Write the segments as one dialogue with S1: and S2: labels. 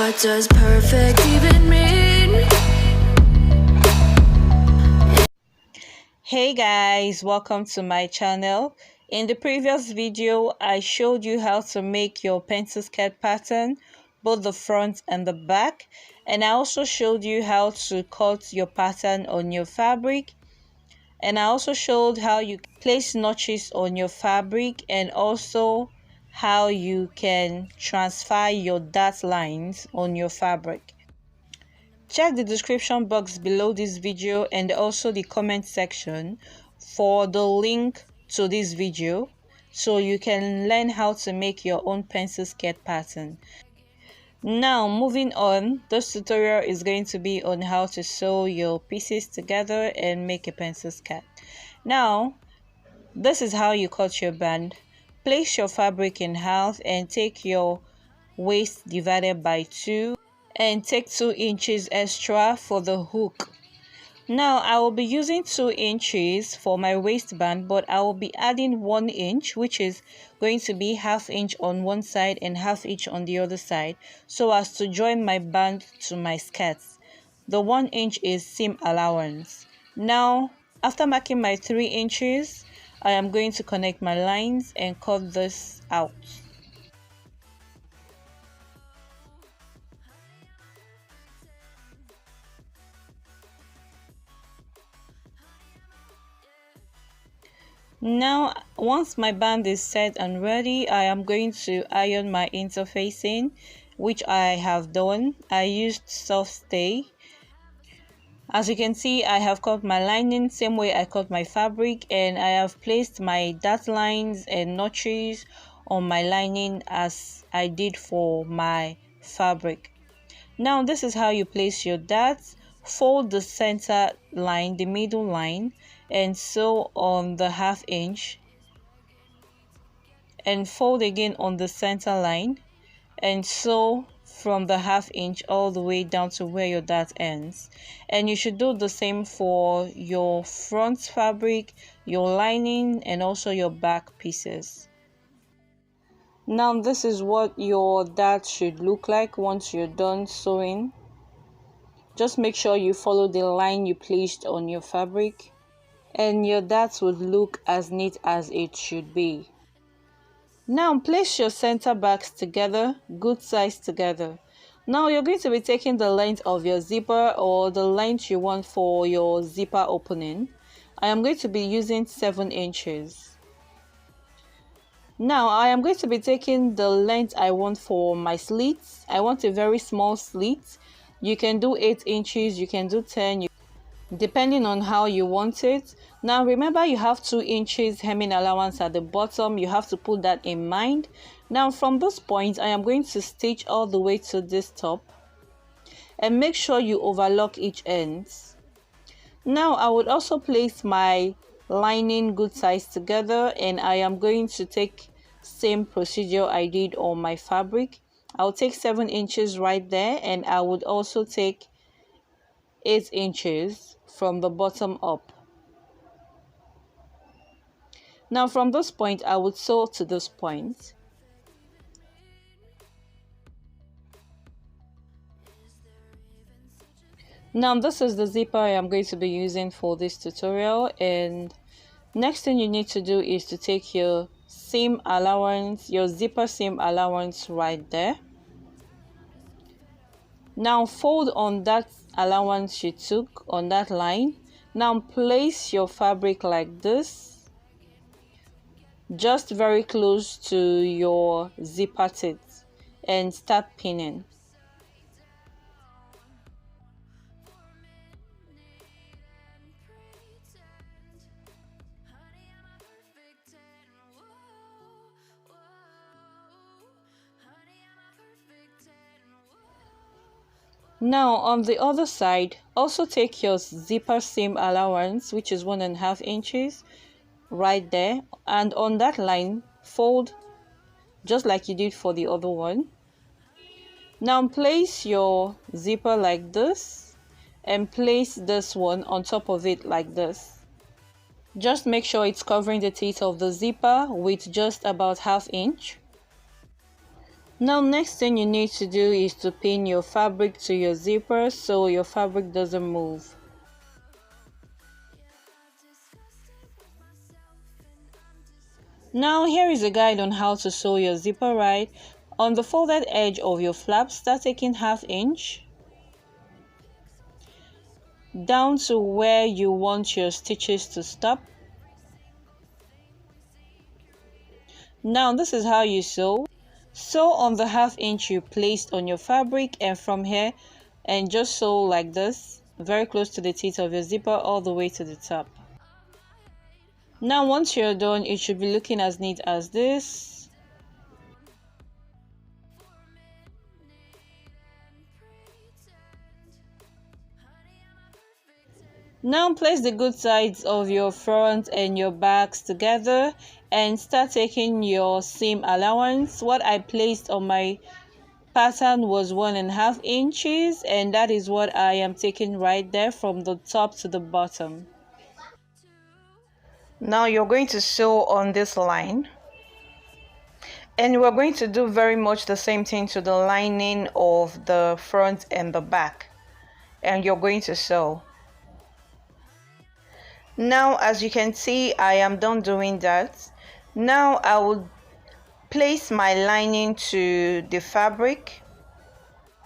S1: what does perfect even mean?
S2: Hey guys, welcome to my channel. In the previous video, I showed you how to make your pencil skirt pattern, both the front and the back, and I also showed you how to cut your pattern on your fabric, and I also showed how you place notches on your fabric and also how you can transfer your dart lines on your fabric. Check the description box below this video and also the comment section for the link to this video so you can learn how to make your own pencil skirt pattern. Now moving on, this tutorial is going to be on how to sew your pieces together and make a pencil skirt. Now this is how you cut your band. Place your fabric in half and take your waist divided by 2 and take 2 inches extra for the hook. Now I will be using 2 inches for my waistband, but I will be adding 1 inch, which is going to be ½ inch on one side and ½ inch on the other side, so as to join my band to my skirts. The 1 inch is seam allowance. Now after marking my 3 inches, I am going to connect my lines and cut this out. Now once my band is set and ready, I am going to iron my interfacing, which I have done. I used soft stay. As you can see, I have cut my lining same way I cut my fabric, and I have placed my dart lines and notches on my lining as I did for my fabric. Now this is how you place your darts. Fold the center line, the middle line, and sew on the ½ inch, and fold again on the center line and sew from the ½ inch all the way down to where your dart ends. And you should do the same for your front fabric, your lining, and also your back pieces. Now this is what your dart should look like once you're done sewing. Just make sure you follow the line you placed on your fabric, and your darts would look as neat as it should be. Now place your center backs together, good size together. Now you're going to be taking the length of your zipper or the length you want for your zipper opening. I am going to be using 7 inches. Now I am going to be taking the length I want for my slits. I want a very small slit. You can do 8 inches, you can do 10, depending on how you want it. Now remember, you have 2 inches hemming allowance at the bottom. You have to put that in mind. Now from this point, I am going to stitch all the way to this top, and make sure you overlock each end. Now I would also place my lining good size together, and I am going to take same procedure I did on my fabric. I'll take 7 inches right there, and I would also take 8 inches from the bottom up. Now from this point, I would sew to this point. Now this is the zipper I am going to be using for this tutorial, and next thing you need to do is to take your seam allowance, your zipper seam allowance right there. Now fold on that allowance you took on that line. Now place your fabric like this, just very close to your zipper teeth, and start pinning. Now on the other side, also take your zipper seam allowance, which is 1½ inches right there, and on that line fold just like you did for the other one. Now place your zipper like this and place this one on top of it like this. Just make sure it's covering the teeth of the zipper with just about ½ inch. Now next thing you need to do is to pin your fabric to your zipper so your fabric doesn't move. Now here is a guide on how to sew your zipper right. On the folded edge of your flap, start taking 1/2 inch down to where you want your stitches to stop. Now this is how you sew. Sew on the 1/2 inch you placed on your fabric, and from here and just sew like this, very close to the teeth of your zipper all the way to the top. Now once you're done, it should be looking as neat as this. Now place the good sides of your front and your backs together and start taking your seam allowance. What I placed on my pattern was 1.5 inches, and that is what I am taking right there from the top to the bottom. Now you're going to sew on this line, and we're going to do very much the same thing to the lining of the front and the back, and you're going to sew. Now as you can see, I am done doing that. Now I will place my lining to the fabric.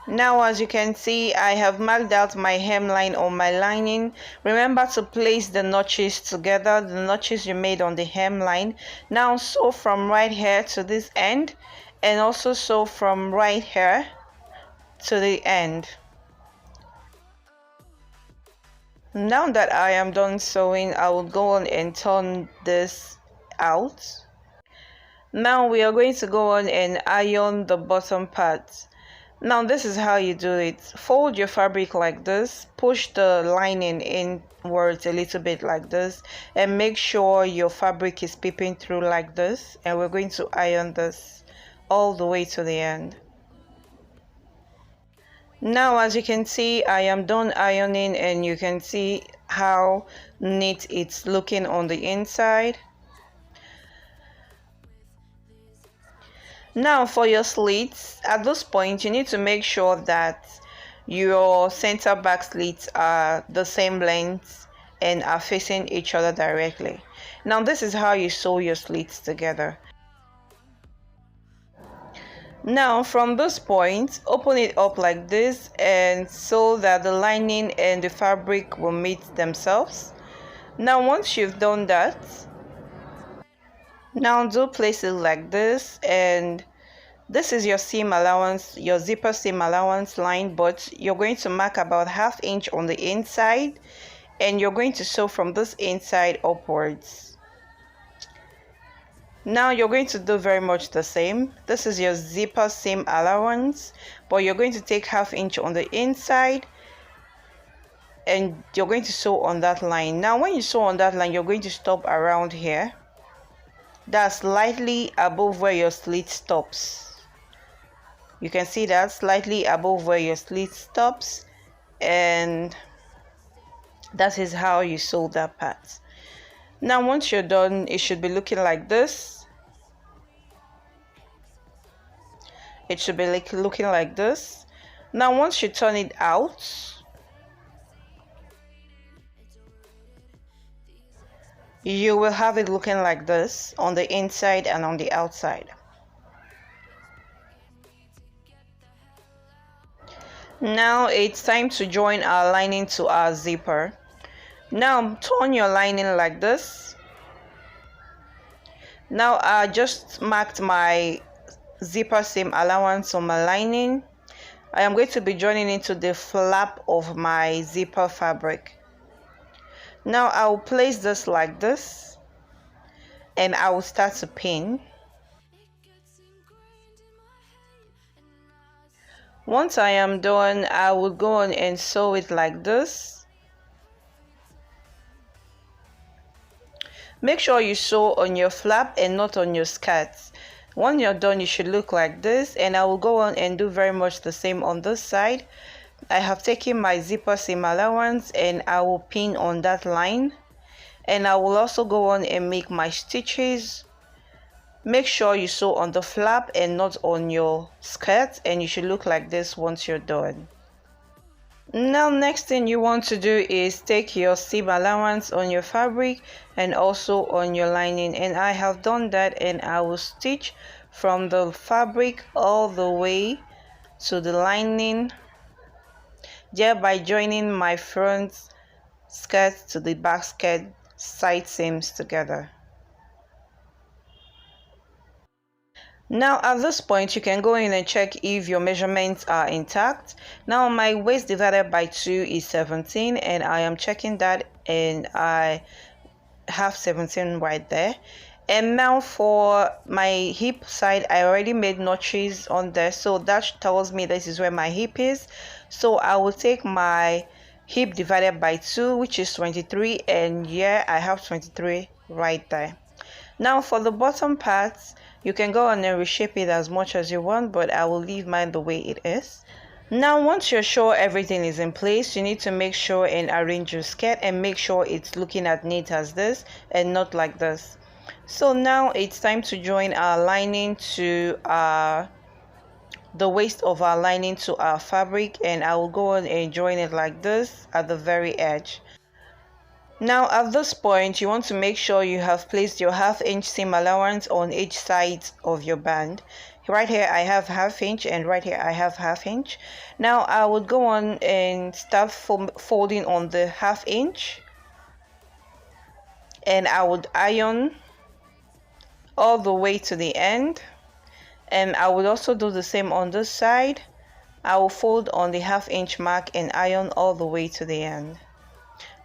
S2: Now as you can see, I have marked out my hemline on my lining. Remember to place the notches together, the notches you made on the hemline. Now sew from right here to this end, and also sew from right here to the end. Now that I am done sewing, I will go on and turn this out. Now we are going to go on and iron the bottom part. Now this is how you do it. Fold your fabric like this, push the lining inwards a little bit like this, and make sure your fabric is peeping through like this, and we're going to iron this all the way to the end. Now as you can see, I am done ironing, and you can see how neat it's looking on the inside. Now for your slits, at this point you need to make sure that your center back slits are the same length and are facing each other directly. Now this is how you sew your slits together. Now from this point, open it up like this, and so that the lining and the fabric will meet themselves. Now once you've done that, now do place it like this, and this is your seam allowance, your zipper seam allowance line, but you're going to mark about 1/2 inch on the inside, and you're going to sew from this inside upwards. Now you're going to do very much the same. This is your zipper seam allowance, but you're going to take 1/2 inch on the inside, and you're going to sew on that line. Now when you sew on that line, you're going to stop around here. That's slightly above where your slit stops. You can see that slightly above where your slit stops, and that is how you sew that part. Now once you're done, it should be looking like this. It should be looking like this. Now once you turn it out, you will have it looking like this on the inside and on the outside. Now it's time to join our lining to our zipper. Now turn your lining like this. Now I just marked my zipper seam allowance on my lining. I am going to be joining into the flap of my zipper fabric. Now I will place this like this, and I will start to pin. Once I am done, I will go on and sew it like this. Make sure you sew on your flap and not on your skirts. When you're done, you should look like this, and I will go on and do very much the same on this side. I have taken my zipper seam allowance, and I will pin on that line, and I will also go on and make my stitches Make sure you sew on the flap and not on your skirt, and you should look like this once you're done. Now next thing you want to do is take your seam allowance on your fabric and also on your lining, and I have done that, and I will stitch from the fabric all the way to the lining, thereby joining my front skirt to the back skirt side seams together. Now at this point you can go in and check if your measurements are intact. Now my waist divided by 2 is 17, and I am checking that, and I have 17 right there. And now for my hip side, I already made notches on there, so that tells me this is where my hip is. So I will take my hip divided by 2, which is 23, and yeah, I have 23 right there. Now for the bottom parts, you can go on and reshape it as much as you want, but I will leave mine the way it is. Now once you're sure everything is in place, you need to make sure and arrange your skirt and make sure it's looking as neat as this and not like this. So now it's time to join our lining to the waist of our lining to our fabric, and I will go on and join it like this at the very edge. Now at this point you want to make sure you have placed your ½ inch seam allowance on each side of your band. Right here I have ½ inch, and right here I have ½ inch. Now I would go on and start folding on the ½ inch, and I would iron all the way to the end, and I would also do the same on this side. I will fold on the ½ inch mark and iron all the way to the end.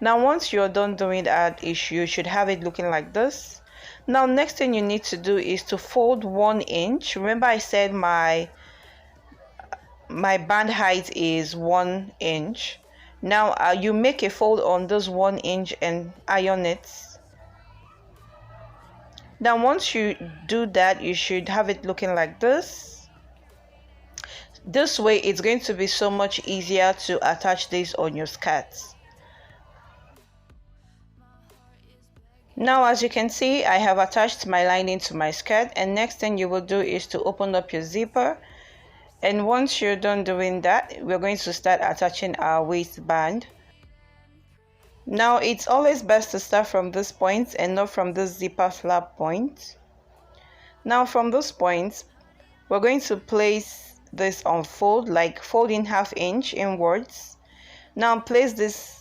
S2: Now once you're done doing that, you should have it looking like this. Now next thing you need to do is to fold 1 inch. Remember I said my band height is 1 inch. Now you make a fold on this 1 inch and iron it. Now once you do that, you should have it looking like this. This way it's going to be so much easier to attach this on your skirts. Now as you can see, I have attached my lining to my skirt, and next thing you will do is to open up your zipper, and once you're done doing that, we're going to start attaching our waistband. Now it's always best to start from this point and not from this zipper flap point. Now from this point, we're going to place this on fold, like folding ½ inch inwards. Now place this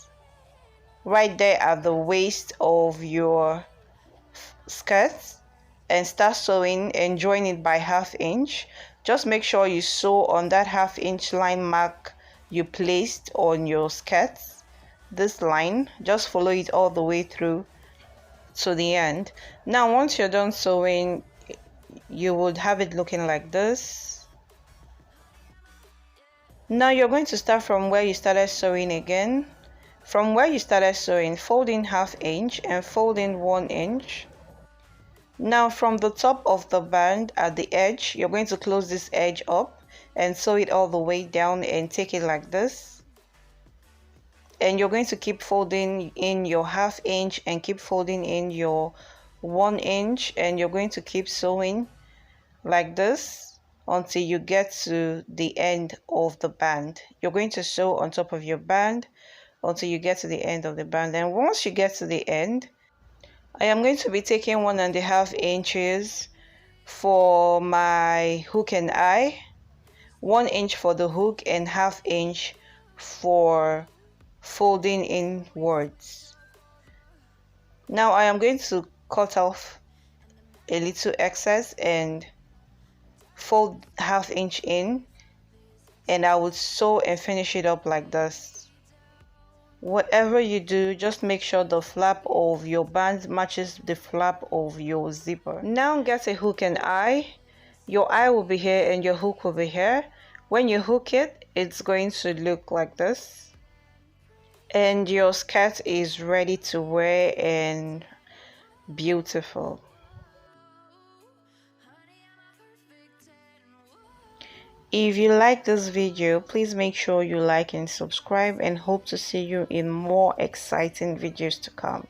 S2: right there at the waist of your skirt and start sewing and join it by ½ inch. Just make sure you sew on that ½ inch line mark you placed on your skirt. This line, just follow it all the way through to the end. Now once you're done sewing, you would have it looking like this. Now you're going to start from where you started sewing again. From where you started sewing, fold in ½ inch and fold in 1 inch. Now from the top of the band at the edge, you're going to close this edge up and sew it all the way down and take it like this. And you're going to keep folding in your ½ inch and keep folding in your 1 inch, and you're going to keep sewing like this until you get to the end of the band. You're going to sew on top of your band until you get to the end of the band, and once you get to the end, I am going to be taking 1½ inches for my hook and eye, 1 inch for the hook, and ½ inch for folding inwards. Now I am going to cut off a little excess and fold ½ inch in, and I will sew and finish it up like this. Whatever you do, just make sure the flap of your band matches the flap of your zipper. Now get a hook and eye. Your eye will be here and your hook will be here. When you hook it, it's going to look like this. And your skirt is ready to wear and beautiful. If you like this video, please make sure you like and subscribe, and hope to see you in more exciting videos to come.